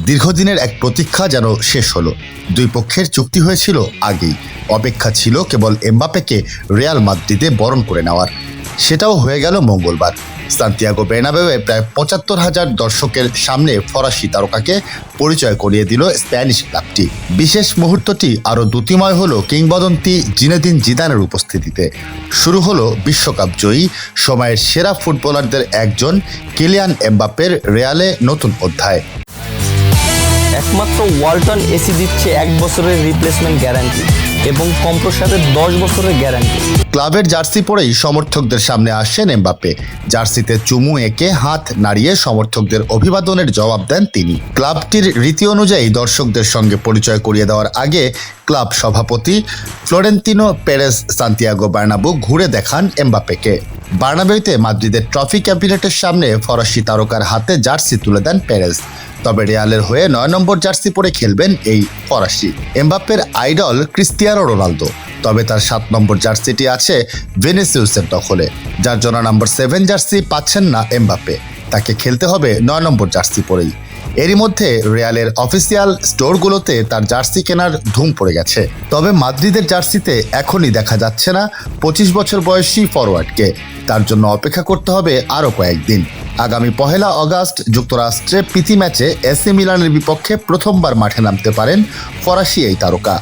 দীর্ঘদিনের এক প্রতীক্ষা যেন শেষ হলো। দুই পক্ষের চুক্তি হয়েছিল আগেই, অপেক্ষা ছিল কেবল এমবাপ্পেকে রিয়াল মাদ্রিদে বরণ করে নেওয়ার। সেটাও হয়ে গেল মঙ্গলবার। সান্তিয়াগো বের্নাবেউয়ে প্রায় ৭৫,০০০ দর্শকের সামনে ফরাসি তারকাকে পরিচয় করিয়ে দিল স্প্যানিশ ক্লাবটি। বিশেষ মুহূর্তটি আরও দ্যুতিময় হলো কিংবদন্তি জিনেদিন জিদানের উপস্থিতিতে। শুরু হলো বিশ্বকাপ জয়ী সময়ের সেরা ফুটবলারদের একজন কিলিয়ান এমবাপ্পের রিয়ালে নতুন অধ্যায়। একমাত্র ওয়ালটন এসি দিচ্ছে 1 বছরের রিপ্লেসমেন্ট গ্যারান্টি এবং কম্প্রেসারের 10 বছরের গ্যারান্টি। ক্লাবের জার্সি পরেই সমর্থকদের সামনে আসেন এমবাপ্পে। জার্সিতে চুমু এঁকে হাত নাড়িয়ে সমর্থকদের অভিবাদনের জবাব দেন তিনি। ক্লাবটির রীতি অনুযায়ী দর্শকদের সঙ্গে পরিচয় করিয়ে দেওয়ার আগে ক্লাব সভাপতি ফ্লোরেন্তিনো পেরেজ সান্তিয়াগো বার্নাব্যু ঘুরে দেখান এমবাপ্পেকে। বার্নাবেউতে মাদ্রিদের ট্রফি ক্যাবিনেটের সামনে ফরাসি তারকার হাতে জার্সি তুলে দেন পেরেজ। তবে রিয়ালের হয়ে 9 নম্বর জার্সি পরে খেলবেন এই ফরাসি। এমবাপ্পের আইডল ক্রিস্টিয়ানো রোনালদো, তবে তার 7 নম্বর জার্সিটি আছে ভিনিসিয়াসের দখলে, যার জন্য নাম্বার 7 জার্সি পাচ্ছেন না এমবাপ্পে। তাকে খেলতে হবে 9 নম্বর জার্সি পরেই। এরই মধ্যে রিয়ালের অফিসিয়াল স্টোরগুলোতে তার জার্সি কেনার ধুম পড়ে গেছে। তবে মাদ্রিদের জার্সিতে এখনই দেখা যাচ্ছে না 25 বছর বয়সী ফরওয়ার্ডকে। তার জন্য অপেক্ষা করতে হবে আরও কয়েকদিন। আগামী 1 আগস্ট যুক্তরাষ্ট্রে প্রীতি ম্যাচে এসি মিলানের বিপক্ষে প্রথমবার মাঠে নামতে পারেন ফরাসি এই তারকা।